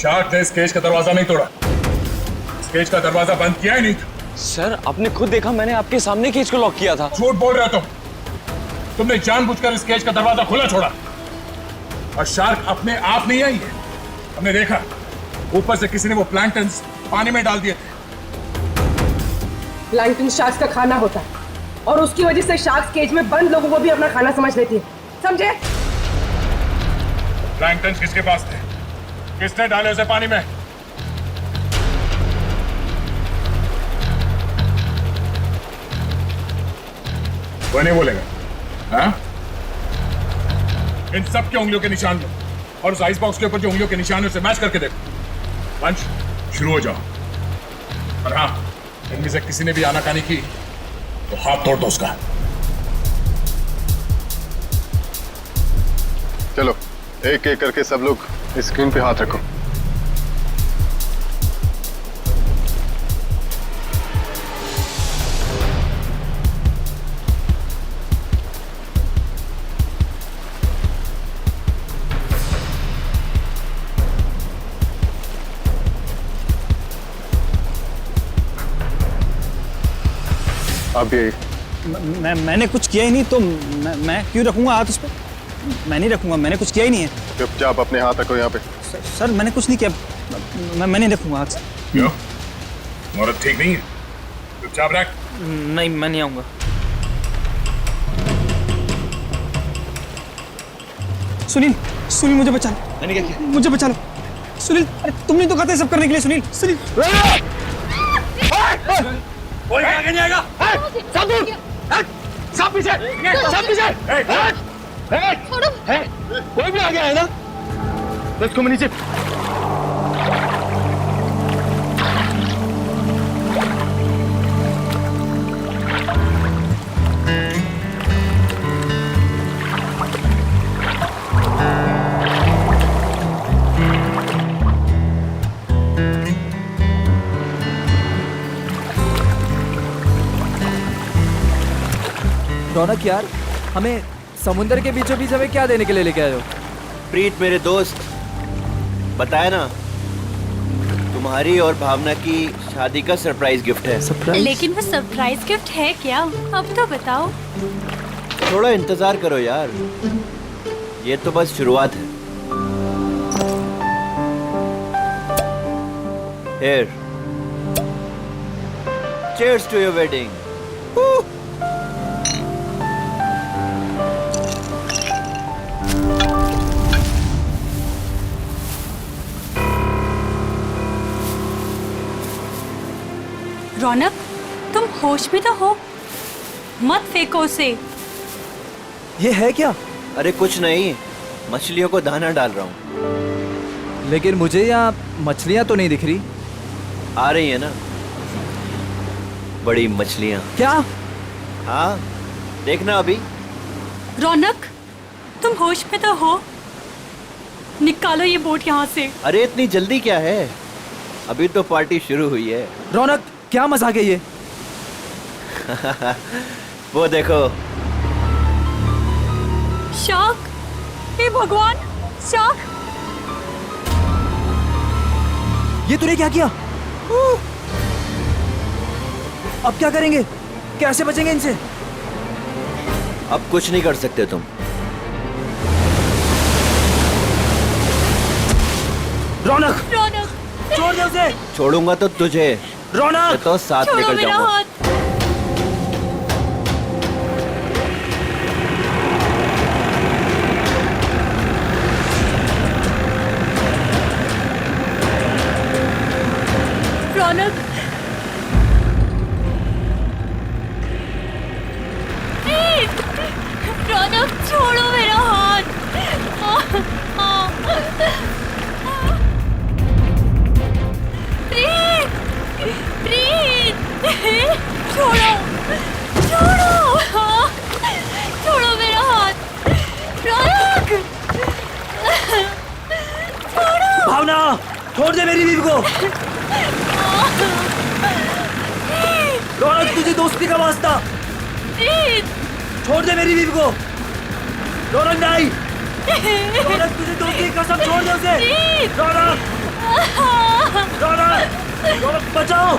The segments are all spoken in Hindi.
शार्क ने इस केज का दरवाजा नहीं तोड़ा, इस केज का दरवाजा बंद किया ही नहीं था। सर आपने खुद देखा, मैंने आपके सामने केज को लॉक किया था। झूठ बोल रहे हो तुमने जानबूझकर इस केज का दरवाजा खुला छोड़ा। और शार्क अपने आप नहीं आई है, हमने देखा ऊपर से किसी ने वो प्लैंक्टन्स पानी में डाल दिए थे। प्लैंक्टन शार्क्स का खाना होता है और उसकी वजह से शार्क्स केज में बंद लोगों को भी अपना खाना समझ लेती है, समझे? प्लैंक्टन्स किसके पास थे? किसने डाले उसे पानी में? वो नहीं बोलेगा। हाँ? इन सब की उंगलियों के निशान लो और उस आइस बॉक्स के ऊपर जो उंगलियों के निशान है उसे मैच करके देखो। पंच शुरू हो जाओ। और हाँ, इनमें से किसी ने भी आनाकानी की तो हाथ तोड़ दो उसका। चलो एक एक करके सब लोग स्क्रीन पे हाथ रखो। अब ये मैंने कुछ किया ही नहीं तो मैं क्यों रखूंगा हाथ उस पर? मैं नहीं रखूंगा, मैंने कुछ किया ही नहीं है। चुपचाप अपने हाथ रखो यहाँ पे। सर मैंने कुछ नहीं किया, मैं नहीं रखूंगा हाथ। क्यों? औरत ठीक नहीं है, चुपचाप रख। नहीं, मैं नहीं आऊंगा। सुनील, सुनील मुझे बचा लो। मैंने क्या किया? मुझे बचा लो सुनील। अरे तुमने तो कहा था सब करने के लिए। सुनील, सुनील कोई आगे नहीं आएगा। सब दूर, सब पीछे, सब पीछे। छोड़ो। कोई भी आगे आए ना, इसको मैं नीचे। रौनक यार, हमें समुंदर के बीचों बीच हमें क्या देने के लिए लेके आए हो? प्रीत मेरे दोस्त, बताया ना, तुम्हारी और भावना की शादी का सरप्राइज गिफ्ट है। सरप्राइज? लेकिन वो सरप्राइज गिफ्ट है क्या? अब तो बताओ। थोड़ा इंतजार करो यार, ये तो बस शुरुआत है। Here. Cheers to your wedding. रौनक, तुम होश में तो हो? मत फेंको उसे। ये है क्या? अरे कुछ नहीं, मछलियों को दाना डाल रहा हूँ। लेकिन मुझे यहाँ मछलियाँ तो नहीं दिख रही। आ रही है ना बड़ी मछलियाँ। क्या? हाँ, देखना अभी। रौनक, तुम होश में तो हो? निकालो ये बोट यहाँ से। अरे इतनी जल्दी क्या है, अभी तो पार्टी शुरू हुई है। रौनक, क्या मजाक है ये? वो देखो। शार्क! हे भगवान, शार्क! ये तूने क्या किया? अब क्या करेंगे? कैसे बचेंगे इनसे? अब कुछ नहीं कर सकते तुम। रौनक, रौनक! छोड़ दे उसे। छोड़ूंगा तो तुझे, रौनक, तो साथ छोड़ो लेकर मेरा जाऊंगा। हाथ। रौनक! रौनक, छोड़ो मेरा हाथ। प्रीत! प्रीत! छोड़ो! छोड़ो! छोड़ो मेरा हाथ। रौनक! छोड़ो! भावना, छोड़ दे मेरी बीवी को। रौनक, तुझे दोस्ती का वास्ता। प्रीत! छोड़ दे मेरी बीवी को। रौनक नहीं। रौनक, तुझे दोस्ती की कसम, छोड़ दे उसे। प्रीत! रौनक, बचाओ।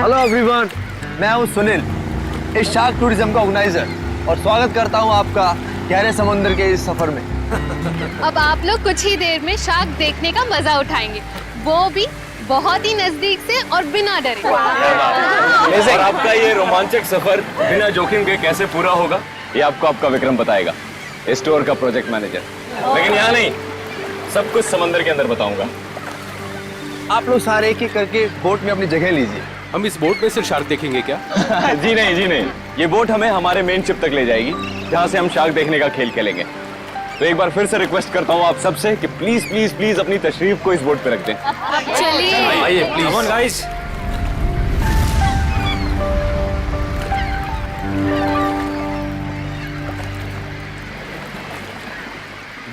हेलो एवरीवन, मैं हूं सुनील, इस शार्क टूरिज्म का ऑर्गेनाइजर, और स्वागत करता हूं आपका गहरे समुद्र के इस सफर में। अब आप लोग कुछ ही देर में शार्क देखने का मजा उठाएंगे, वो भी बहुत ही नजदीक से और बिना डरे। और आपका ये रोमांचक सफर बिना जोखिम के कैसे पूरा होगा, ये आपको आपका विक्रम बताएगा, स्टोर का प्रोजेक्ट मैनेजर। लेकिन यहाँ नहीं, सब कुछ समंदर के अंदर बताऊंगा। आप लोग सारे एक एक करके बोट में अपनी जगह लीजिए। हम इस बोट में सिर्फ शार्क देखेंगे क्या? जी नहीं, ये बोट हमें हमारे मेन शिप तक ले जाएगी, जहाँ से हम शार्क देखने का खेल खेलेंगे। तो एक बार फिर से रिक्वेस्ट करता हूँ आप सबसे कि प्लीज प्लीज प्लीज अपनी तशरीफ को इस बोट पे रख दें। चलिए आइए प्लीज। Come on guys.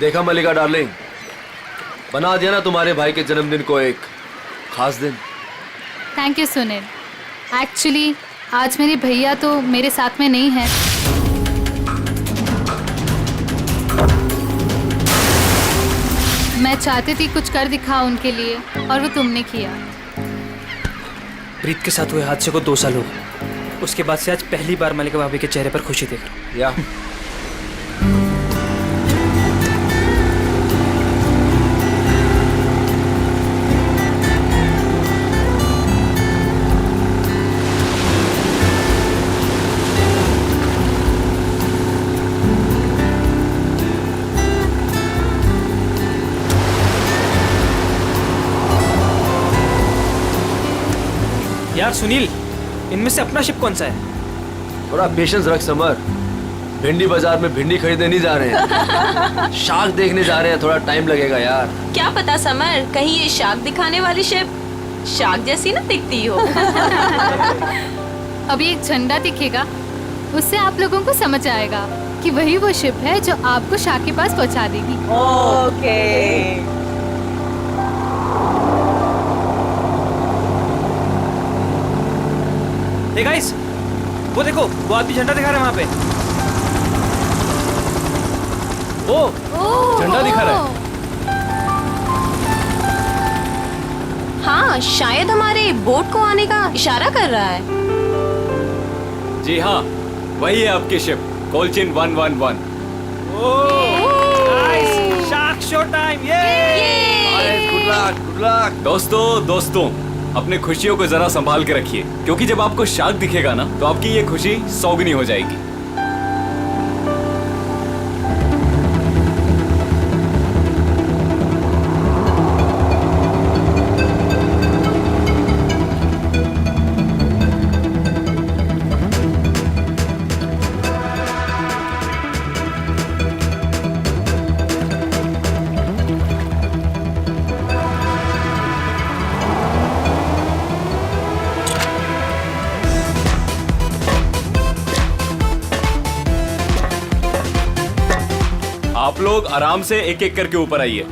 देखा मलिका डार्लिंग, बना दिया ना तुम्हारे भाई के जन्मदिन को एक खास दिन। Thank you Sunil. एक्चुअली आज मेरे भैया तो मेरे साथ में नहीं है। मैं चाहती थी कुछ कर दिखाऊं उनके लिए, और वो तुमने किया। प्रीत के साथ हुए हादसे को 2 साल हो गए। उसके बाद से आज पहली बार मलिका भाभी के चेहरे पर खुशी देख रहा हूं। या यार सुनील, इनमें से अपना शिप कौन सा है? थोड़ा पेशेंस रख समर, भिंडी बाजार में भिंडी खरीदने नहीं जा रहे हैं, शार्क देखने जा रहे हैं, थोड़ा टाइम लगेगा यार। क्या पता समर, कहीं ये शार्क दिखाने वाली शिप शार्क जैसी ना दिखती हो। अभी एक झंडा दिखेगा, उससे आप लोगों को समझ आएगा कि वही वो शिप है जो आपको शार्क के पास पहुंचा देगी। ओके। हे गाइस, वो देखो, वो आदमी झंडा दिखा रहा है वहाँ पे। वो झंडा दिखा रहा है। हाँ, शायद हमारे बोट को आने का इशारा कर रहा है। जी हाँ, वही है आपकी शिप, कोलचिन 111। Nice, shark show time. ये गुड लक। दोस्तों, अपने खुशियों को जरा संभाल के रखिए, क्योंकि जब आपको शार्क दिखेगा ना, तो आपकी ये खुशी सौगनी हो जाएगी। आप लोग आराम से एक एक करके ऊपर आइए।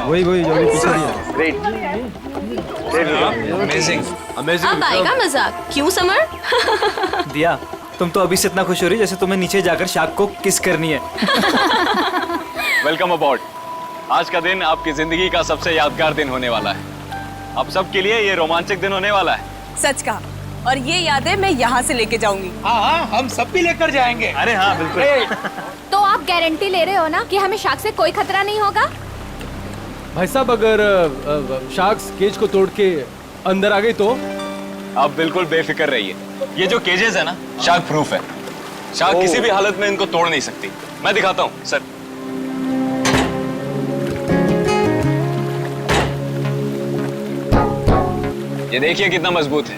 वही जो भी पीछे दिया। ग्रेट। अमेजिंग। अब आएगा मजाक, क्यों समर? दिया, तुम तो अभी से इतना खुश हो रही जैसे तुम्हें नीचे जाकर शार्क को किस करनी है। वेलकम अबॉर्ड। आज का दिन आपकी जिंदगी का सबसे यादगार दिन होने वाला है। आप सबके लिए ये रोमांचक दिन होने वाला है। सच कहा, और ये यादें मैं यहाँ से लेके जाऊंगी। हाँ, हम सब भी लेकर जाएंगे। अरे हाँ, बिल्कुल। तो आप गारंटी ले रहे हो ना कि हमें शार्क से कोई खतरा नहीं होगा? भाई साहब अगर शार्क्स केज को तोड़ के अंदर आ गई तो? आप बिल्कुल बेफिक्र रहिए, ये जो केजेस है ना शार्क प्रूफ है। शार्क किसी भी हालत में इनको तोड़ नहीं सकती। मैं दिखाता हूँ सर। ये देखिए कितना मजबूत है।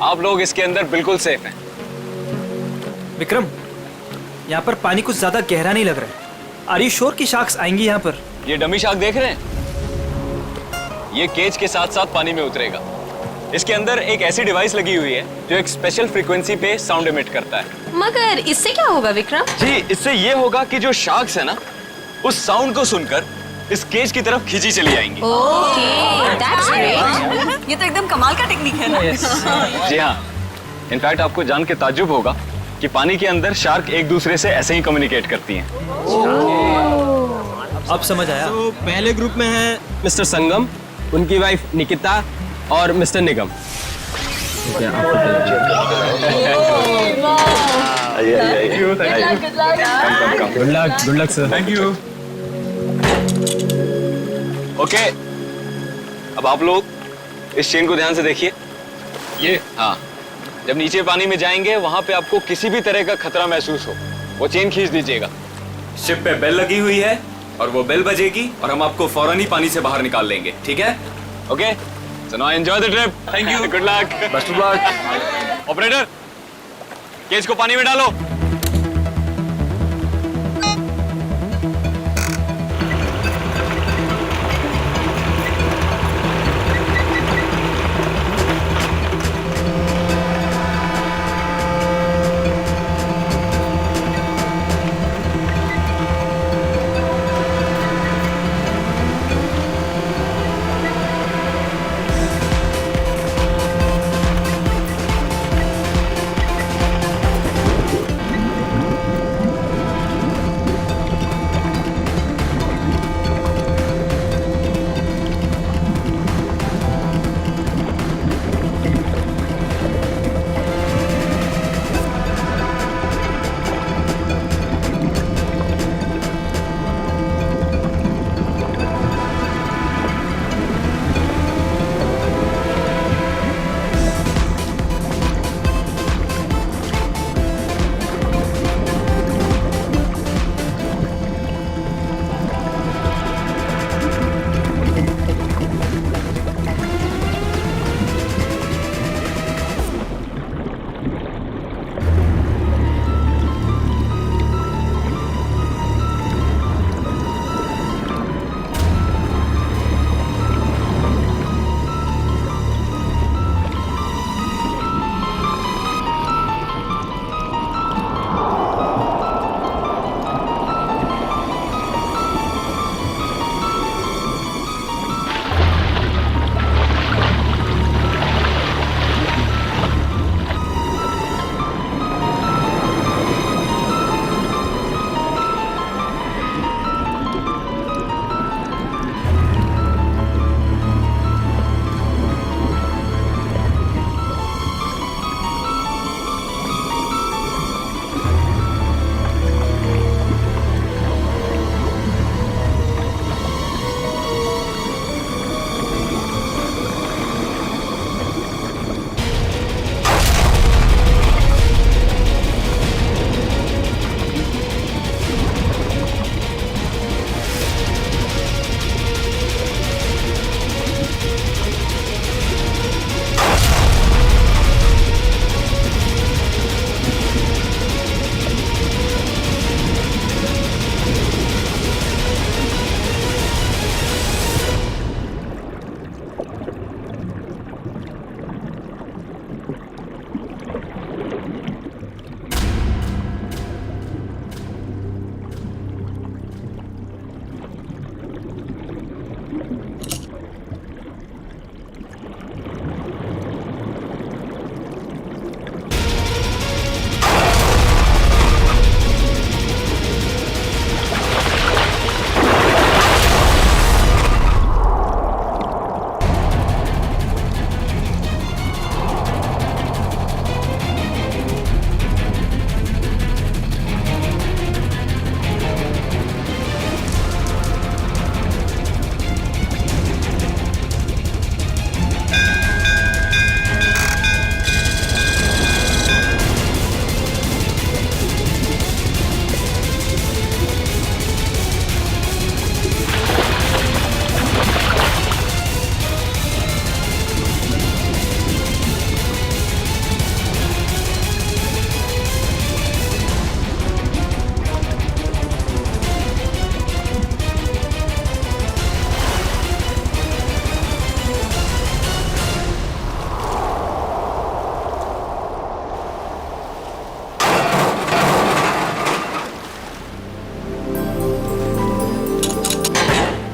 आप लोग इसके अंदर बिल्कुल सेफ हैं। विक्रम, यहाँ पर पानी कुछ ज्यादा गहरा नहीं लग रहा है। आर यू श्योर कि शार्क्स आएंगी यहाँ पर? ये डमी शार्क देख रहे हैं, ये केज के साथ साथ पानी में उतरेगा। इसके अंदर एक ऐसी डिवाइस लगी हुई है जो एक स्पेशल फ्रीक्वेंसी पे साउंड एमिट करता है। मगर इससे क्या होगा विक्रम? जी, इससे ये होगा कि जो शार्क्स है ना, उस साउंड को सुनकर इस केज की तरफ खींची चली आएंगी। Okay, that's great. ये तो एकदम कमाल का टेक्निक है ना? जी हाँ, इनफैक्ट आपको जान के ताज्जुब होगा कि पानी के अंदर शार्क एक दूसरे से ऐसे ही कम्युनिकेट करती हैं। अब समझ आया। तो पहले ग्रुप में है मिस्टर संगम, उनकी वाइफ निकिता और mister Nigam. Good luck sir. Thank you. Okay, अब आप लोग इस चेन को ध्यान से देखिए। ये हाँ, जब नीचे पानी में जाएंगे वहां पे आपको किसी भी तरह का खतरा महसूस हो, वो चेन खींच दीजिएगा। शिप पे बेल लगी हुई है और वो बेल बजेगी और हम आपको फौरन ही पानी से बाहर निकाल लेंगे, ठीक है? Okay, so now enjoy the trip. Thank you, good luck, best of luck. Operator, cage को पानी में डालो।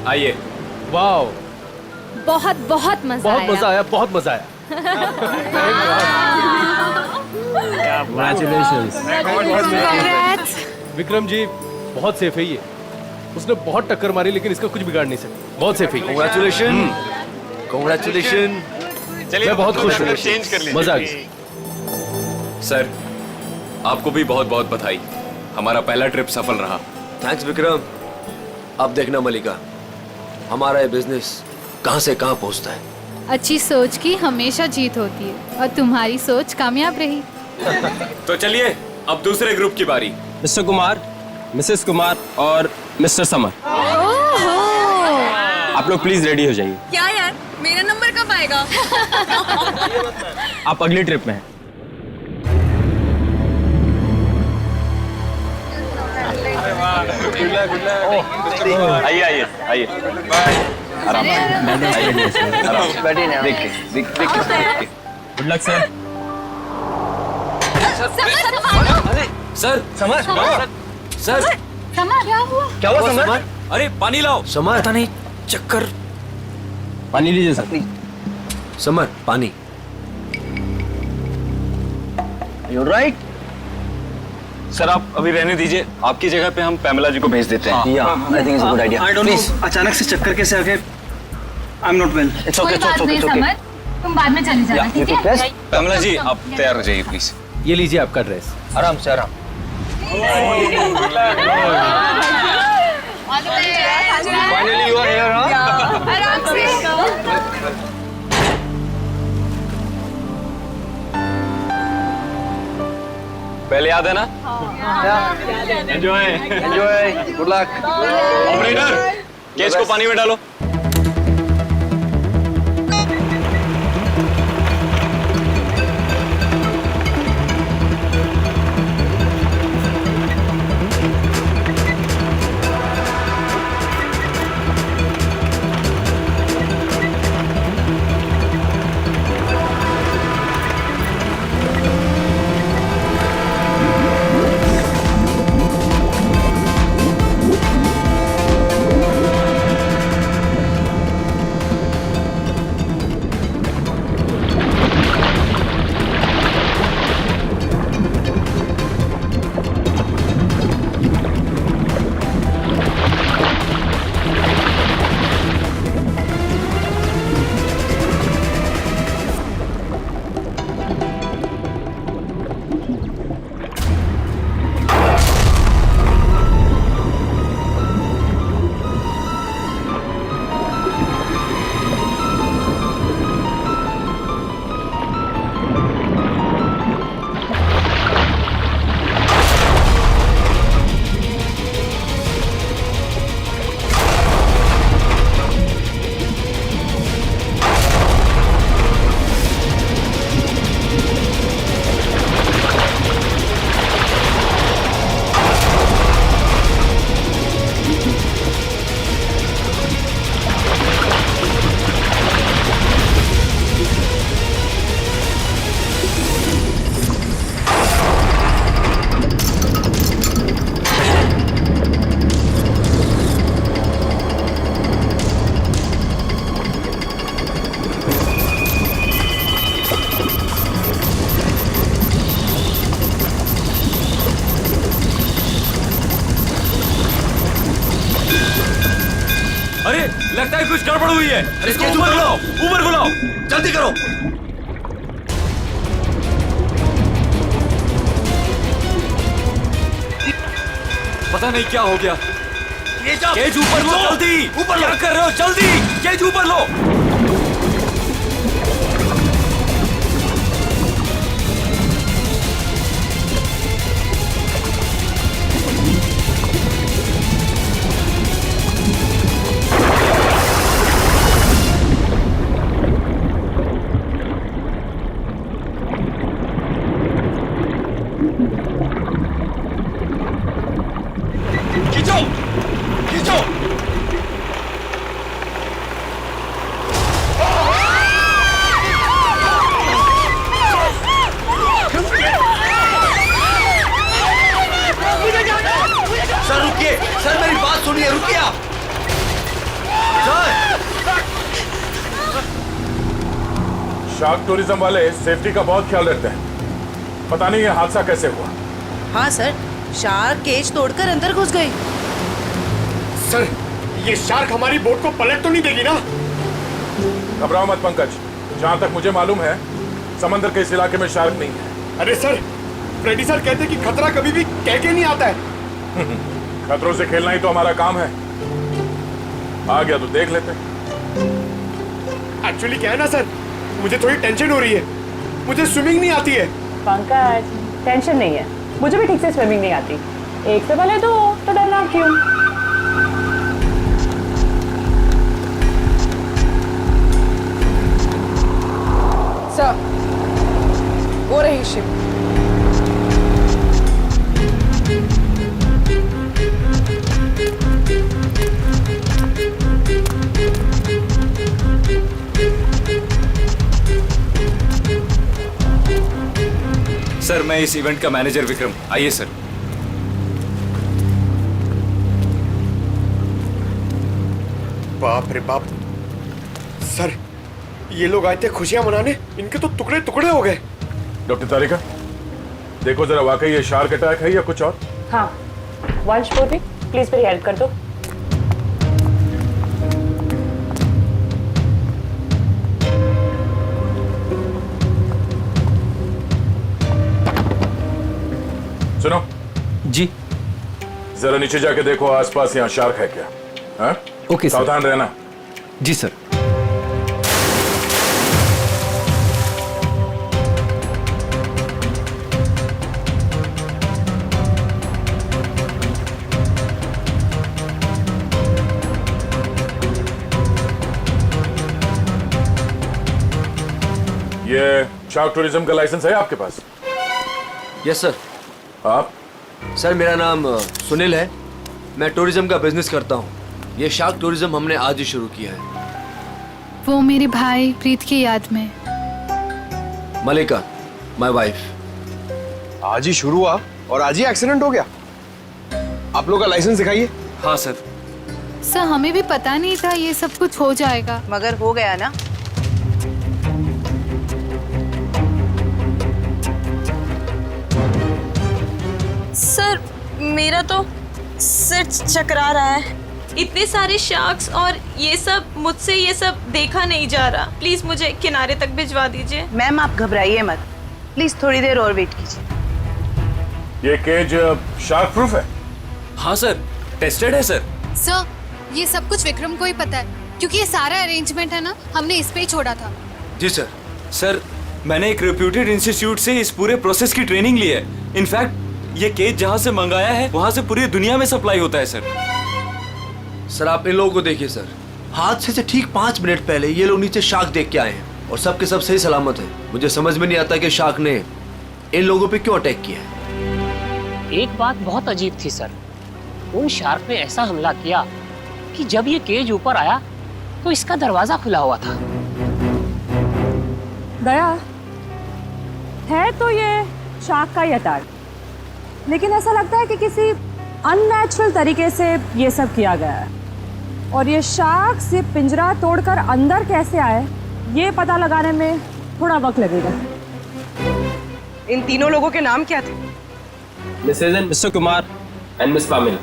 आइए। वाओ, बहुत बहुत मजा बहुत आया। मजा आया, बहुत मजा आया। Congrats. विक्रम जी बहुत सेफ है ये। उसने बहुत टक्कर मारी लेकिन इसका कुछ बिगाड़ नहीं सकता। बहुत सेफ है। Congratulations, congratulations। चलिए मैं बहुत खुश हूँ। चेंज कर लीजिए। मजा आ गया। सर, आपको भी बहुत बहुत बधाई। हमारा पहला ट्रिप सफल रहा। थैंक्स विक्रम। अब देखना मलिका, हमारा ये बिजनेस कहाँ से कहाँ पहुँचता है। अच्छी सोच की हमेशा जीत होती है और तुम्हारी सोच कामयाब रही। तो चलिए अब दूसरे ग्रुप की बारी। मिस्टर कुमार, मिसेस कुमार और मिस्टर समर, आप लोग प्लीज रेडी हो जाइए। क्या यार, मेरा नंबर कब आएगा? आप अगली ट्रिप में हैं। आइए आइए आइए। आराम बैठिए। देख के। Good luck sir. Sir summer, sir क्या हुआ समर? अरे पानी लाओ। समर, पता नहीं, चक्कर। पानी लीजिए सर। समर पानी। You're right. सर आप अभी रहने दीजिए, आपकी जगह पे हम पैमेला जी को भेज देते हैं। I think it's a good idea. I don't know अचानक से चक्कर कैसे आ गए। I am not well. It's okay, it's okay, it's okay. तुम बाद में चली जाना, ठीक है? पैमेला जी आप तैयार हो जाइए प्लीज। ये लीजिए आपका ड्रेस। आराम से, आराम। Finally you are here. आराम से। पहले याद है ना? Enjoy enjoy, good luck. Operator, case को पानी में डालो। लगता है कुछ गड़बड़ हुई है। इसको ऊपर बुलाओ, ऊपर बुलाओ, जल्दी करो। पता नहीं क्या हो गया। केज ऊपर लो, जल्दी ऊपर। क्या कर रहे हो? जल्दी केज ऊपर लो। खींचो, खींचो। सर रुकिए, सर मेरी बात सुनिए, रुकिए आप। शार्क टूरिज्म वाले सेफ्टी का बहुत ख्याल रखते हैं। पता नहीं ये हादसा कैसे हुआ। हाँ सर, शार्क केज तोड़कर अंदर घुस गई। सर, ये शार्क हमारी बोट को पलट तो नहीं देगी ना? घबराओ मत पंकज, जहाँ तक मुझे मालूम है समंदर के इस इलाके में शार्क नहीं है। अरे सर, फ्रेडी सर कहते कि खतरा कभी भी कह के नहीं आता है। खतरों से खेलना ही तो हमारा काम है। आ गया तो देख लेते। एक्चुअली क्या है ना सर, मुझे थोड़ी टेंशन हो रही है। मुझे स्विमिंग नहीं आती है। पंकज, टेंशन नहीं है, मुझे भी ठीक से स्विमिंग नहीं आती। एक से भले दो तो डरना क्यों? सर, वो रही शिप। सर, मैं इस इवेंट का मैनेजर विक्रम। आइए सर। बाप रे बाप सर, ये लोग आए थे खुशियां मनाने, इनके तो टुकड़े टुकड़े हो गए। डॉक्टर तारिका, देखो जरा वाकई ये शार्क अटैक है या कुछ और। हाँ, वंश बोली, प्लीज मेरी हेल्प कर दो। सुनो जी। जरा नीचे जाके देखो आसपास यहाँ शार्क है क्या। हाँ? Okay sir. सावधान रहना। जी सर। ये शार्क टूरिज्म का लाइसेंस है आपके पास? Yes sir. आप? सर मेरा नाम सुनील है, मैं टूरिज्म का बिजनेस करता हूँ। ये शार्क टूरिज्म हमने आज ही शुरू किया है। वो मेरे भाई प्रीत की याद में। मलिका, माय वाइफ। आज ही शुरू हुआ और आज ही एक्सीडेंट हो गया। आप लोग का लाइसेंस दिखाइए। हाँ सर। सर, हमें भी पता नहीं था ये सब कुछ हो जाएगा। मगर हो गया ना। सर, मेरा तो सिर चकरा रहा है। इतने सारे शार्क्स और ये सब, मुझसे ये सब देखा नहीं जा रहा। प्लीज मुझे किनारे तक भिजवा दीजिए। मैम आप घबराइए मत, प्लीज थोड़ी देर और वेट कीजिए। ये केज शार्क प्रूफ है? हाँ सर, टेस्टेड है सर। सर, ये सब कुछ विक्रम को ही पता है, क्योंकि ये सारा अरेंजमेंट है ना, हमने इस पे ही छोड़ा था। जी सर। सर, मैंने एक रेप्यूटेड इंस्टीट्यूट से इस पूरे प्रोसेस की ट्रेनिंग ली है। इनफैक्ट ये केज जहाँ से मंगाया है वहाँ से पूरी दुनिया में सप्लाई होता है सर। सर आप इन लोगों को देखिए सर, हादसे से ठीक 5 मिनट पहले ये लोग नीचे शार्क देख के आए हैं और सबके सब सही सलामत है। मुझे समझ में नहीं आता कि शार्क ने इन लोगों पे क्यों अटैक किया है। एक बात बहुत अजीब थी सर, उन शार्क ने ऐसा हमला किया कि जब ये केज ऊपर आया तो इसका दरवाजा खुला हुआ था। दया है तो ये शार्क का ही अटैक, लेकिन ऐसा लगता है कि किसी अननेचुरल तरीके से ये सब किया गया है। और ये शार्क से पिंजरा तोड़कर अंदर कैसे आए, ये पता लगाने में थोड़ा वक्त लगेगा। इन तीनों लोगों के नाम क्या थे? Mrs and Mr Kumar and Miss Pamil.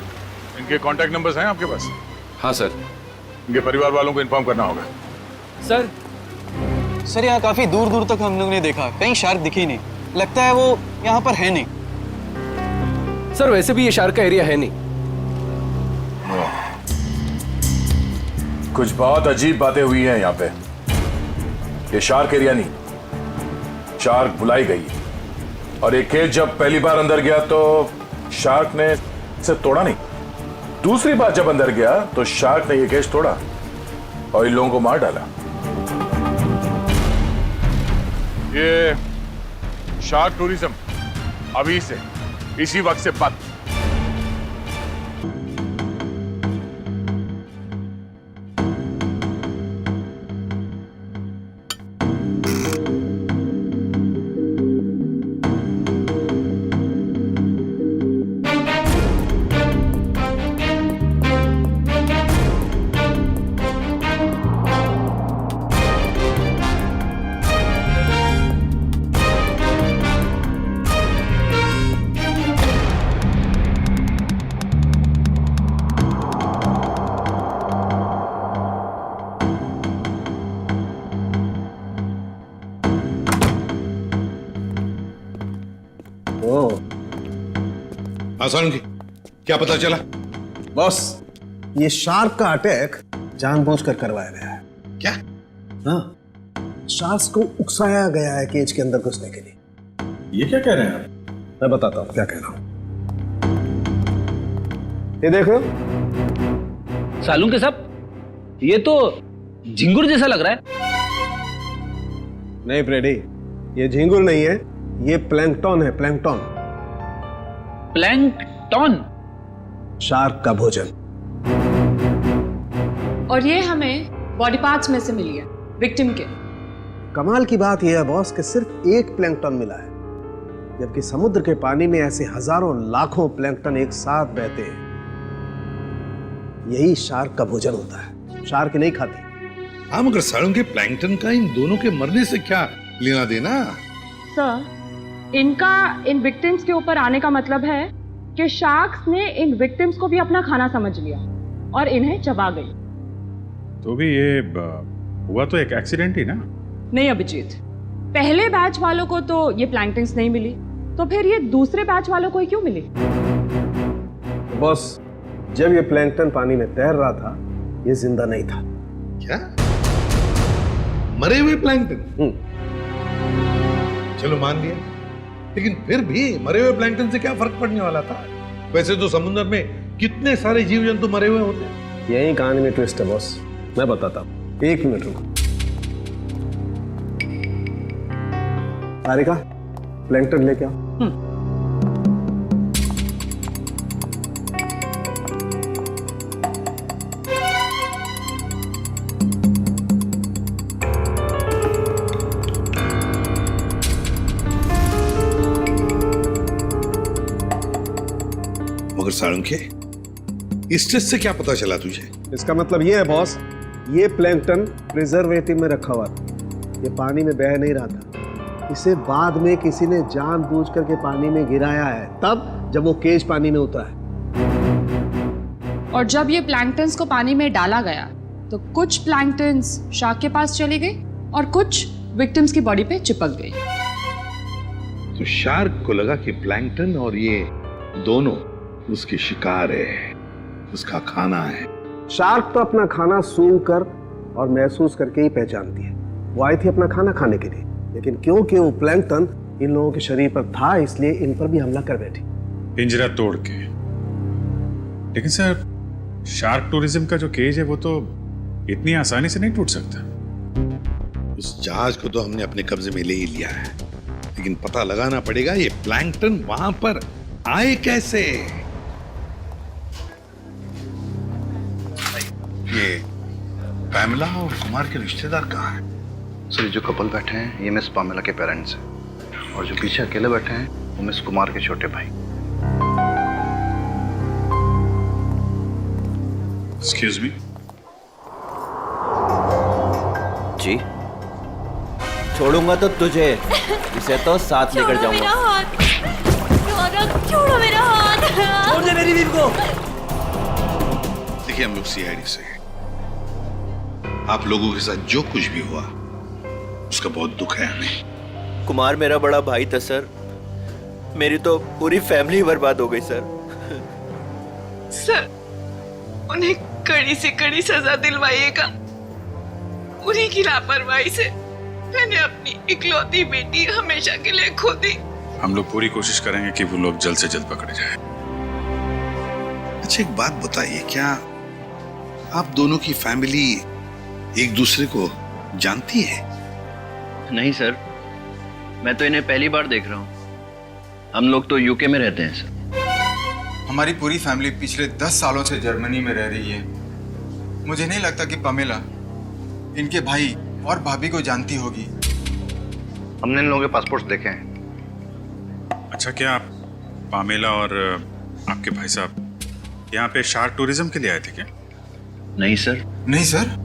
इनके कांटेक्ट नंबर्स हैं आपके पास? हाँ सर। इनके परिवार वालों को इन्फॉर्म करना होगा। सर यहाँ काफी दूर दूर तक हम लोग ने देखा, कहीं शार्क दिखी नहीं। लगता है वो यहाँ पर है नहीं। सर वैसे भी ये शार्क का एरिया है नहीं। कुछ बहुत अजीब बातें हुई हैं यहाँ पे। ये शार्क एरिया नहीं, शार्क बुलाई गई। और एक केज जब पहली बार अंदर गया तो शार्क ने इसे तोड़ा नहीं। दूसरी बार जब अंदर गया तो शार्क ने ये केज तोड़ा और इन लोगों को मार डाला। ये शार्क टूरिज्म अभी से इसी वक्त से बंद। आसान की क्या पता चला? बॉस, ये शार्क का अटैक जानबूझकर करवाया गया है। क्या? हाँ, शार्क्स को उकसाया गया है केज के अंदर घुसने के लिए। ये क्या कह रहे हैं आप? मैं बताता हूँ क्या कह रहा हूँ। ये देखो सालून के साहब, ये तो झिंगुर जैसा लग रहा है। नहीं फ्रेडी, ये झिंगुर नहीं है, ये प्लैंकटन है। प्लैंकटन। प्लैंकटन? शार्क का भोजन। और ये हमें बॉडी पार्ट्स में से मिली है, विक्टिम के। कमाल की बात यह है बॉस कि सिर्फ एक प्लैंकटन मिला है, जबकि समुद्र के पानी में ऐसे हजारों लाखों प्लैंकटन एक साथ बहते हैं। यही शार्क का भोजन होता है। शार्क नहीं खाती। हाँ, मगर सालों के प्लैंकटन का इन दोनों के मरने से क्या लेना देना? सर, इनका इन विक्टिम्स के ऊपर आने का मतलब है कि शार्क्स ने इन विक्टिम्स को भी अपना खाना समझ लिया और इन्हें चबा गई। तो भी ये हुआ तो एक एक्सीडेंट ही ना? नहीं अभिजीत, पहले बैच वालों को तो ये प्लैंकटन्स नहीं मिली, तो फिर ये दूसरे बैच वालों को ही क्यों मिली? बॉस, जब ये प्लैंकटन पानी में तैर रहा था, ये जिंदा नहीं था। क्या? मरे हुए प्लैंकटन? चलो मान लिया, लेकिन फिर भी मरे हुए प्लैंकटन से क्या फर्क पड़ने वाला था? वैसे तो समुद्र में कितने सारे जीव जंतु मरे हुए होते हैं। यही कहानी में ट्विस्ट है बॉस, मैं बताता हूँ। 1 मिनट रुको। तारिका, प्लैंकटन लेके आओ। मगर साळुंखे, इस टेस्ट से क्या पता चला तुझे? इसका मतलब ये है बॉस, ये प्लैंकटन प्रिजर्वेटिव में रखा हुआ था। ये पानी में बह नहीं रहा था। इसे बाद में किसी ने जानबूझ करके पानी में गिराया है, तब जब वो केज पानी में उतरा है। और जब ये प्लैंकटन्स को पानी में डाला गया, तो कुछ प्लैंकटन्स शार्क के पास चली गई और कुछ विक्टिम्स की बॉडी पे चिपक गई। तो शार्क को लगा कि प्लैंकटन और ये दोनों उसकी शिकार है, उसका खाना है। शार्क तो अपना खाना सूंघ कर और महसूस करके ही पहचानती है। वो आई थी अपना खाना खाने के लिए, लेकिन क्योंकि वो प्लैंकटन इन लोगों के शरीर पर था, इसलिए इन पर भी हमला कर बैठी। पिंजरा तोड़ के। लेकिन सर, शार्क टूरिज्म का जो केज है वो तो इतनी आसानी से नहीं टूट सकता। उस जहाज को तो हमने अपने कब्जे में ले ही लिया है, लेकिन पता लगाना पड़ेगा ये प्लैंकटन वहां पर आए कैसे। ये पैमेला और कुमार के रिश्तेदार कहाँ हैं? सर, जो कपल बैठे हैं ये मिस पामेला के पेरेंट्स हैं, और जो पीछे अकेले बैठे हैं वो मिस कुमार के छोटे भाई। Excuse me. जी, छोड़ूंगा तो तुझे, इसे तो साथ लेकर जाऊंगा। छोड़ो मेरा हाथ। छोड़ दे मेरी बीवी को। देखिए, हम लोग सीआईडी से हैं। आप लोगों के साथ जो कुछ भी हुआ उसका बहुत दुख है हमें। कुमार मेरा बड़ा भाई था सर, मेरी तो पूरी फैमिली बर्बाद हो गई सर। सर, उन्हें कड़ी से कड़ी सजा दिलवाइएगा। उन्हीं की लापरवाही से मैंने अपनी इकलौती बेटी हमेशा के लिए खो दी। हम लोग पूरी कोशिश करेंगे कि वो लोग जल्द से जल्द पकड़े जाएं। अच्छा, एक बात बताइए, क्या आप दोनों की फैमिली एक दूसरे को जानती है? नहीं सर, मैं तो इन्हें पहली बार देख रहा हूँ। हम लोग तो यूके में रहते हैं सर। हमारी पूरी फैमिली पिछले 10 सालों से जर्मनी में रह रही है। मुझे नहीं लगता कि पामेला इनके भाई और भाभी को जानती होगी। हमने इन लोगों के पासपोर्ट देखे हैं। अच्छा, क्या आप पामेला और आपके भाई साहब यहाँ पे शार्क टूरिज्म के लिए आए थे क्या? नहीं सर। नहीं सर?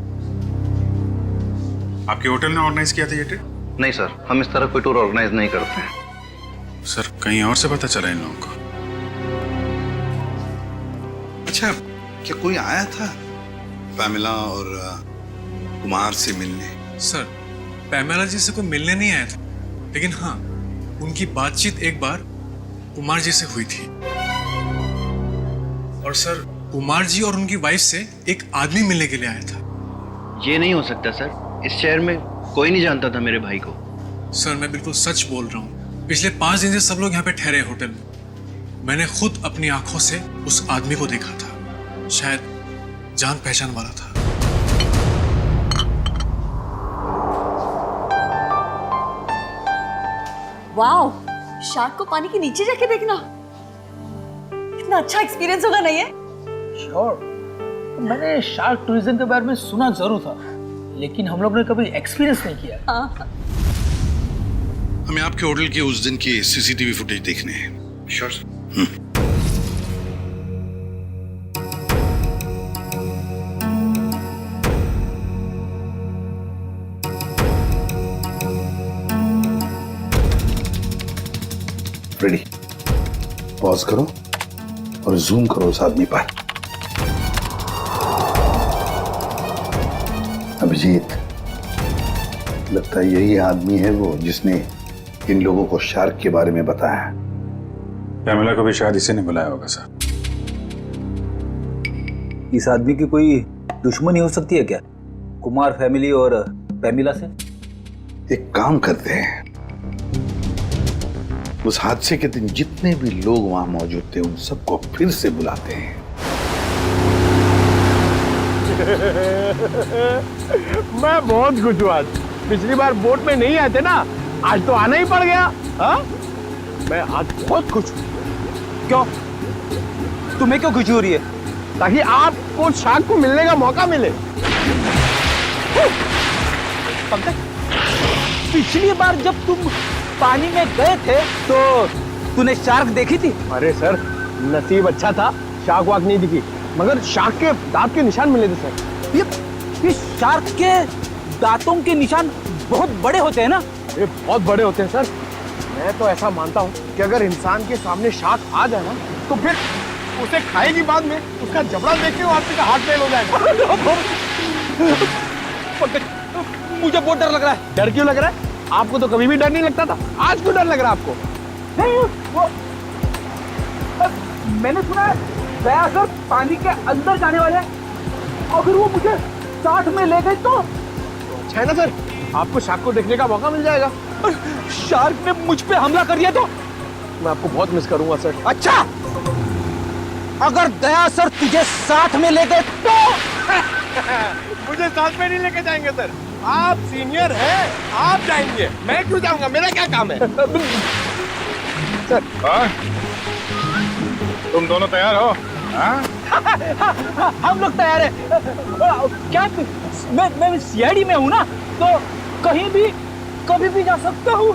आपके होटल ने ऑर्गेनाइज किया था ये ट्रिप? नहीं सर, हम इस तरह कोई टूर ऑर्गेनाइज नहीं करते हैं। सर, कहीं और से पता चला इन लोगों को? अच्छा, क्या कोई आया था पैमेला और कुमार से मिलने? सर, पैमेला जी से कोई मिलने नहीं आया था, लेकिन हाँ, उनकी बातचीत एक बार कुमार जी से हुई थी। और सर कुमार जी और उनकी वाइफ से एक आदमी मिलने के लिए आया था। ये नहीं हो सकता सर, इस शहर में कोई नहीं जानता था मेरे भाई को। सर मैं बिल्कुल सच बोल रहा हूँ, पिछले 5 दिन से सब लोग यहाँ पे ठहरे हैं होटल में। मैंने खुद अपनी आंखों से उस आदमी को देखा था, शायद जान पहचान वाला था। वाओ, शार्क को पानी के नीचे जाके देखना कितना अच्छा एक्सपीरियंस होगा नहीं है? श्योर। मैंने शार्क टूरिज्म के बारे में सुना जरूर था, लेकिन हम लोग ने कभी एक्सपीरियंस नहीं किया। हमें आपके होटल के उस दिन की सीसीटीवी फुटेज देखने हैं। श्योर। रेडी, पॉज करो और जूम करो उस आदमी पर। अभिजीत, लगता है यही आदमी है वो जिसने इन लोगों को शार्क के बारे में बताया। पैमेला को भी शायद इसी ने बुलाया होगा सर। इस आदमी की कोई दुश्मनी हो सकती है क्या, कुमार फैमिली और पैमेला से? एक काम करते हैं, उस हादसे के दिन जितने भी लोग वहां मौजूद थे उन सबको फिर से बुलाते हैं। मैं बहुत खुश हूँ आज। पिछली बार बोट में नहीं आए थे ना, आज तो आना ही पड़ गया। हाँ? मैं आज बहुत खुश हूँ। क्यों? तुम्हें क्यों खुशी हो रही है? ताकि आपको शार्क को मिलने का मौका मिले। पंकज, पिछली बार जब तुम पानी में गए थे तो तूने शार्क देखी थी? अरे सर, नसीब अच्छा था, शार्क वाक नहीं दिखी, मगर शार्क के दांत के निशान मिले थे सर। ये शार्क के दांतों के निशान बहुत बड़े होते हैं ना? ये बहुत बड़े होते हैं सर। मैं तो ऐसा मानता हूँ कि अगर इंसान के सामने शार्क आ जाए ना, तो फिर उसे खाएगी बाद में उसका जबड़ा देख के आदमी का हाथ फेल हो जाएगा। मुझे बहुत डर लग रहा है। डर क्यों लग रहा है? आपको तो कभी भी डर नहीं लगता था, आज क्यों डर लग रहा है आपको? नहीं, वो मैंने सुना है दया सर पानी के अंदर जाने वाले हैं। अगर वो मुझे साथ में ले गए तो अच्छा है ना सर, आपको शार्क को देखने का मौका मिल जाएगा। शार्क ने मुझ पे हमला कर दिया तो मैं आपको बहुत मिस करूंगा सर। अच्छा, अगर दया सर तुझे साथ में ले गए तो? मुझे साथ में नहीं लेके जाएंगे सर, आप सीनियर हैं, आप जाएंगे, मैं क्यों जाऊंगा? मेरा क्या काम है? सर, तुम दोनों तैयार हो? हम लोग तैयार हैं। क्या मैं सीआईडी में हूँ ना, तो कहीं भी कभी भी जा सकता हूँ।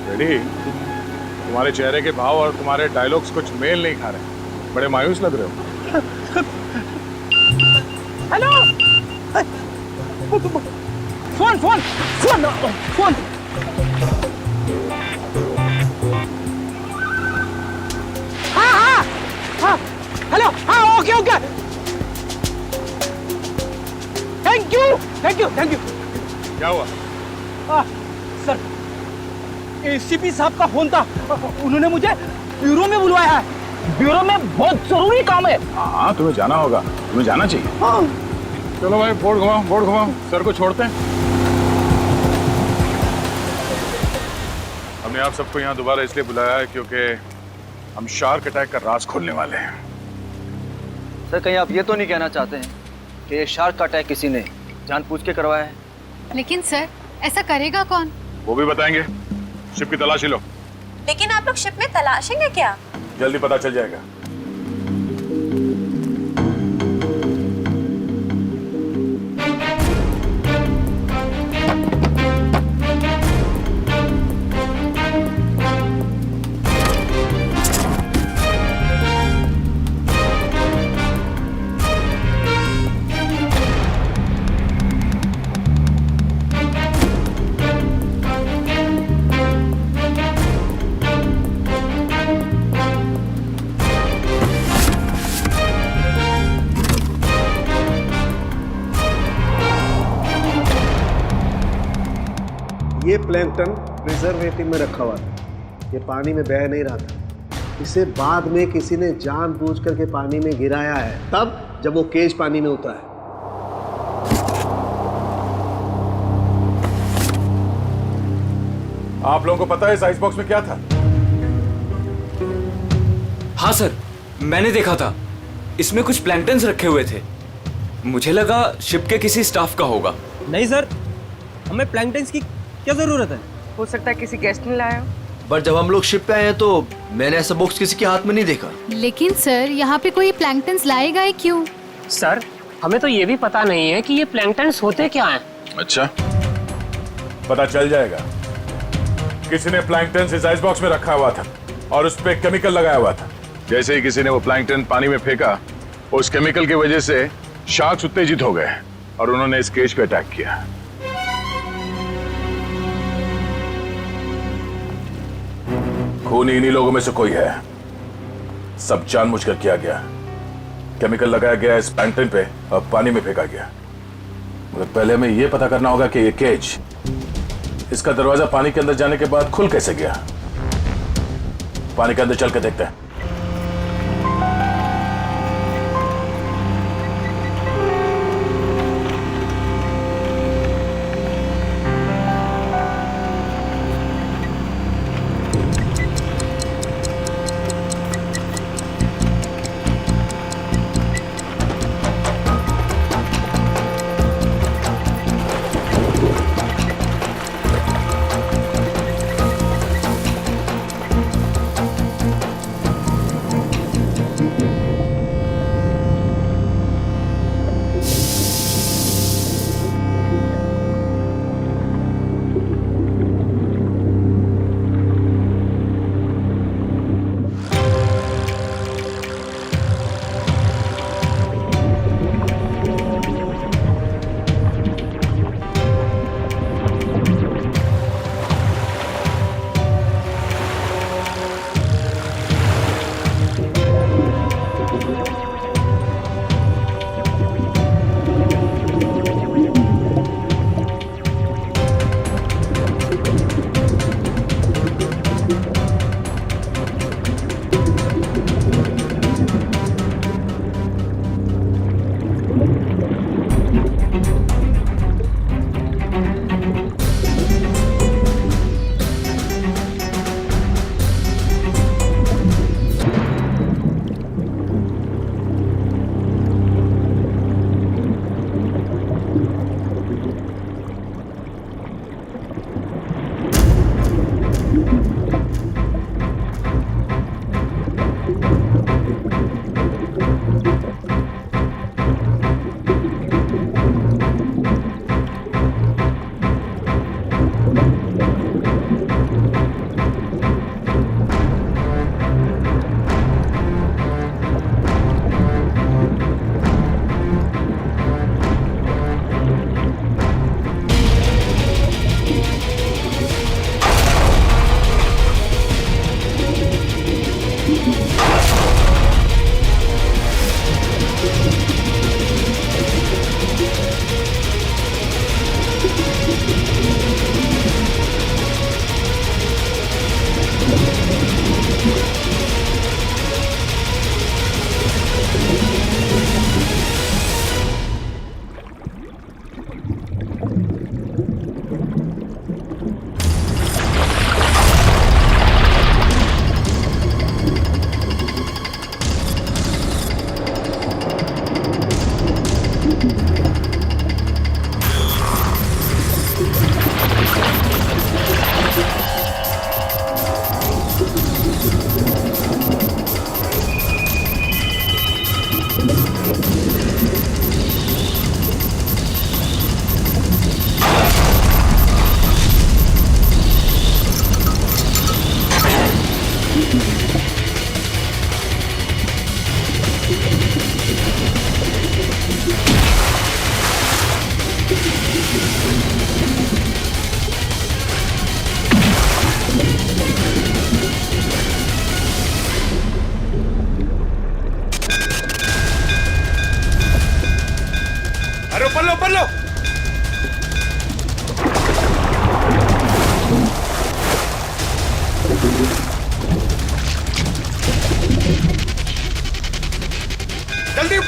रेडी? तुम्हारे चेहरे के भाव और तुम्हारे डायलॉग्स कुछ मेल नहीं खा रहे, बड़े मायूस लग रहे हो। Hello, phone phone phone phone. हाँ, हेलो, हाँ, okay okay, thank you thank you thank you. क्या हुआ? सर, एसीपी साहब का फोन था, उन्होंने मुझे ब्यूरो में बुलवाया है। ब्यूरो में बहुत जरूरी काम है। हाँ, तुम्हें जाना होगा, तुम्हें जाना चाहिए। हाँ। चलो भाई, बोर्ड घुमाओ, सर को छोड़ते हैं। हमने आप सबको यहाँ दोबारा इसलिए बुलाया है क्योंकि हम शार्क अटैक का राज खोलने वाले हैं। सर, कहीं आप ये तो नहीं कहना चाहते हैं कि ये शार्क का अटैक किसी ने जानबूझ के करवाया है? लेकिन सर, ऐसा करेगा कौन? वो भी बताएंगे। शिप की तलाशी लो। लेकिन आप लोग शिप में तलाशेंगे क्या? जल्दी पता चल जाएगा। ये प्लैंकटन प्रिजर्वेटिव में रखा हुआ था, ये पानी में बह नहीं रहा था, इसे बाद में किसी ने जानबूझ करके पानी में गिराया है, तब जब वो केज पानी में उतरा है। आप लोगों को पता है इस आइस बॉक्स में क्या था? हाँ सर, मैंने देखा था। इसमें कुछ प्लैंक्टन्स रखे हुए थे। मुझे लगा शिप के किसी स्टाफ का होगा। नहीं सर, हमें प्लैंक्टन्स की क्या जरूरत है? हो सकता है किसी गेस्ट ने लाया हो। पर जब हम लोग शिप पे आए हैं तो मैंने ऐसा बॉक्स किसी के हाथ में नहीं देखा। लेकिन सर, यहाँ पे कोई प्लैंक्टन्स लाए गए क्यों? सर, हमें तो ये भी पता नहीं है कि ये प्लैंक्टन्स होते क्या हैं। अच्छा, पता चल जाएगा। किसी ने प्लैंक्टन इस आइस बॉक्स में रखा हुआ था और उस पे केमिकल लगाया हुआ था। जैसे ही किसी ने वो प्लैंक्टन पानी में फेंका, उस केमिकल की वजह से शार्क्स उत्तेजित हो गए और उन्होंने इस केज पे अटैक किया। खूनी इन्हीं लोगों में से कोई है। सब जानबूझकर किया गया। केमिकल लगाया गया इस प्लैंक्टन पे और पानी में फेंका गया। मगर पहले हमें यह पता करना होगा कि ये केज, इसका दरवाजा पानी के अंदर जाने के बाद खुल कैसे गया। पानी के अंदर चल के देखते हैं।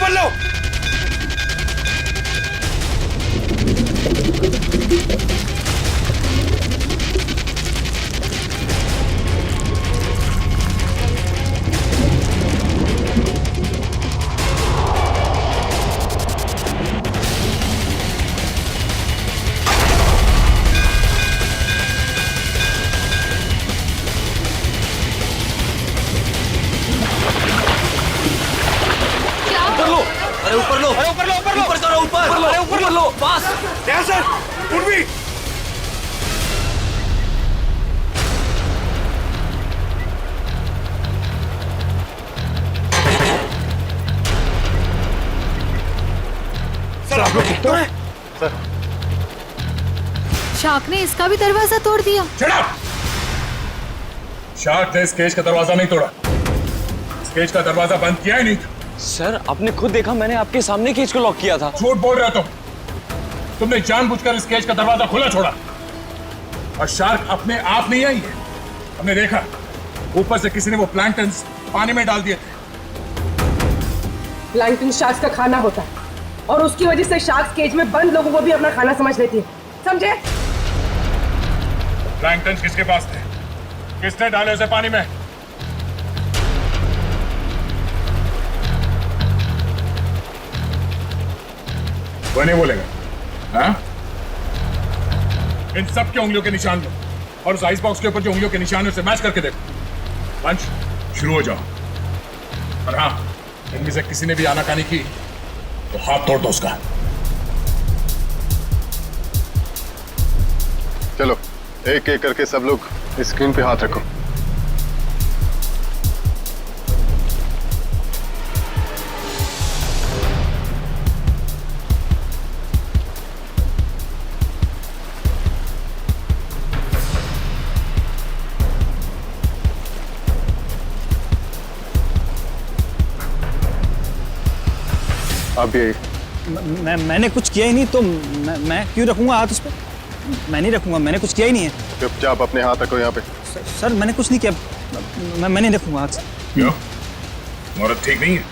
ऊपर लो। अरे ऊपर लो, अरे ऊपर लो, ऊपर लो, ऊपर करो, ऊपर, अरे ऊपर लो, पास। सर उर्वी, सर आप लोग तो हैं? सर शार्क ने इसका भी दरवाजा तोड़ दिया। शार्क ने इस केज का दरवाजा नहीं तोड़ा, इस केज का दरवाजा बंद किया ही नहीं था। सर आपने खुद देखा, मैंने आपके सामने केज को लॉक किया था। झूठ बोल रहे हो तुमने जानबूझकर इस केज का दरवाजा खुला छोड़ा, और शार्क अपने आप नहीं आई है। हमने देखा ऊपर से किसी ने वो प्लैंक्टन्स पानी में डाल दिए थे। प्लैंकटन शार्क्स का खाना होता है और उसकी वजह से शार्क्स केज में बंद लोगों को भी अपना खाना समझ लेती है, समझे? प्लैंक्टन्स किसके पास थे? किसने डाले उसे पानी में? वो नहीं बोलेगा। हाँ? इन सब के उंगलियों के निशान लो और उस आइस बॉक्स के ऊपर जो उंगलियों के निशान है उसे मैच करके देखो। पंच शुरू हो जाओ। और हाँ, इनमें से किसी ने भी आनाकानी की तो हाथ तोड़ दो उसका। चलो एक एक करके सब लोग स्क्रीन पे हाथ रखो। अब ये मैंने कुछ किया ही नहीं तो मैं क्यों रखूंगा हाथ उस पर? मैं नहीं रखूंगा, मैंने कुछ किया ही नहीं है। चुपचाप अपने हाथ रखो यहाँ पे। सर मैंने कुछ नहीं किया, मैं नहीं रखूंगा हाथ। क्यों? औरत ठीक नहीं है?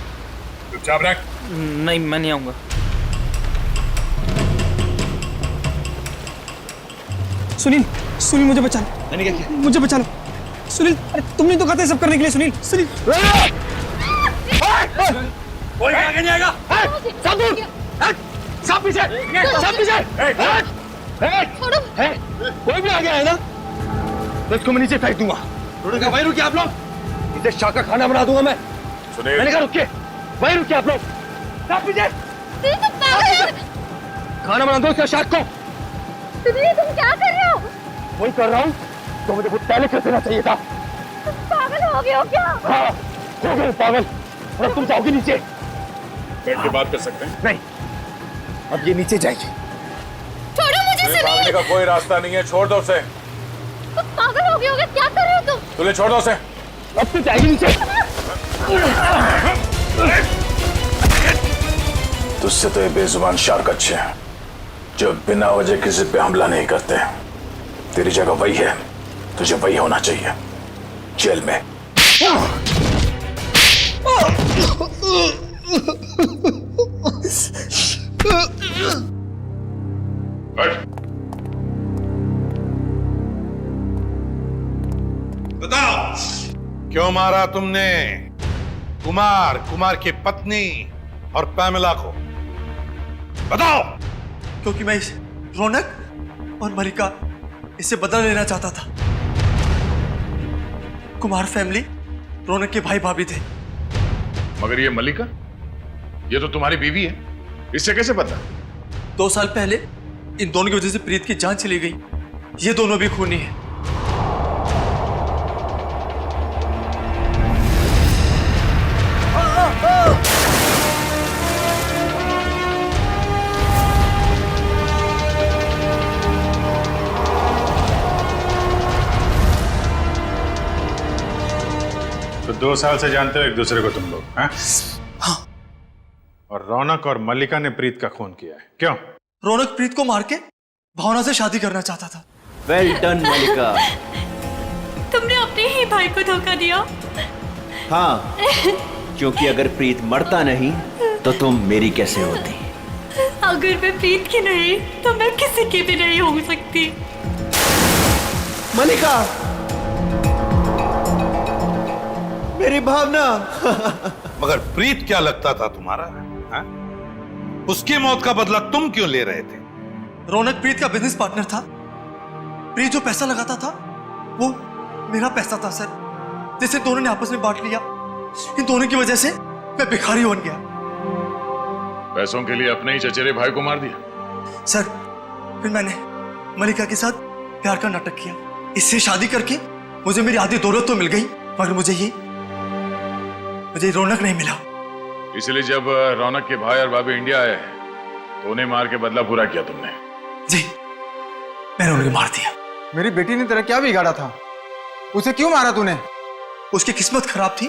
चुपचाप रख। नहीं, मैं नहीं आऊंगा। सुनील, सुनील मुझे बचा लो। मैंने क्या किया? मुझे बचा लो सुनील। अरे तुमने तो कहा था सब करने के लिए। सुनील, सुनील। कोई आगे नहीं आएगा। सब दूर, सब पीछे, सब पीछे। कोई भी आगे आए ना तो इसको मैं नीचे फेंक दूंगा। वहीं रुकिए आप लोग, इसे शाह का खाना बना दूंगा मैं। मैंने कहा रुकिए, वहीं रुकिए आप लोग। सब पीछे, खाना बना दो इसका शाह को। तुम क्या कर रहे हो? वही कर रहा हूँ तो मुझे कुछ पहले कर देना चाहिए था। तुम पागल हो गए हो क्या? हाँ, हो गए पागल। और तुम जाओगे नीचे? बैठ के बात कर सकते हैं? नहीं, अब ये नीचे जाएगी। छोड़ो मुझे सुनील। भागने का कोई रास्ता नहीं है, छोड़ दो उसे। तुम पागल हो गए हो क्या? क्या कर रहे हो तुम? तुझे छोड़ दो उसे। अब तो जाएगी नीचे। तुझसे तो ये बेजुबान शार्क अच्छे हैं जो बिना वजह किसी पे हमला नहीं करते। तेरी जगह वही है, तुझे वही होना चाहिए, जेल में। बताओ क्यों मारा तुमने कुमार की पत्नी और पैमेला को? बताओ। क्योंकि मैं इस रौनक और मलिका इससे बदला लेना चाहता था। कुमार फैमिली रौनक के भाई भाभी थे। मगर ये मलिका, ये तो तुम्हारी बीवी है, इससे कैसे पता? 2 साल पहले इन दोनों की वजह से प्रीत की जान चली गई। ये दोनों भी खूनी हैं। तो 2 साल से जानते हो एक दूसरे को तुम लोग? हाँ? और रौनक और मल्लिका ने प्रीत का खून किया है, क्यों? रौनक प्रीत को मार के भावना से शादी करना चाहता था। वेल डन मल्लिका। तुमने अपने ही भाई को धोखा दिया। हाँ, क्योंकि अगर प्रीत मरता नहीं तो तुम मेरी कैसे होती? अगर मैं प्रीत की नहीं तो मैं किसी की भी नहीं हो सकती। मलिका, मेरी भावना। मगर प्रीत क्या लगता था तुम्हारा? हा? उसकी मौत का बदला तुम क्यों ले रहे थे? रौनक प्रीत का बिजनेस पार्टनर था। प्रीत जो पैसा लगाता था वो मेरा पैसा था सर, जिसे दोनों ने आपस में बांट लिया। इन दोनों की वजह से मैं भिखारी बन गया। पैसों के लिए अपने ही चचेरे भाई को मार दिया? सर फिर मैंने मलिका के साथ प्यार का नाटक किया। इससे शादी करके मुझे मेरी आधी दौलत तो मिल गई, मगर मुझे रौनक नहीं मिला। इसलिए जब रौनक के भाई और भाभी इंडिया आए तो उन्हें मार के बदला पूरा किया तुमने? जी, मैंने उन्हें मार दिया। मेरी बेटी ने तेरा क्या बिगाड़ा था? उसे क्यों मारा तूने? उसकी किस्मत खराब थी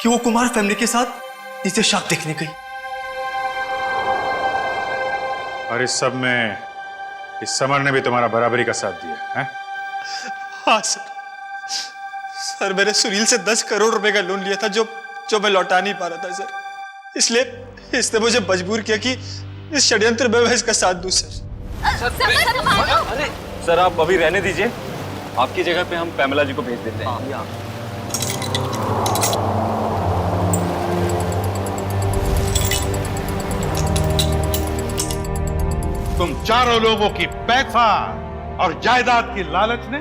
कि वो कुमार फैमिली के साथ नीचे शाक देखने गई। और इस सब में इस समर ने भी तुम्हारा बराबरी का साथ दिया है? हाँ सर, मैंने सुनील से 10 करोड़ रुपए का लोन लिया था जो मैं लौटा नहीं पा रहा था सर। इसलिए इसने मुझे मजबूर किया कि इस षड्यंत्र में मैं इसका साथ दूं सर। अरे सर, आप अभी रहने दीजिए, आपकी जगह पे हम पैमेला जी को भेज देते हैं। तुम चारों लोगों की पैसा और जायदाद की लालच ने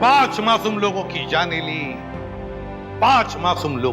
5 मासूम लोगों की जानें ली। 5 मासूम लोग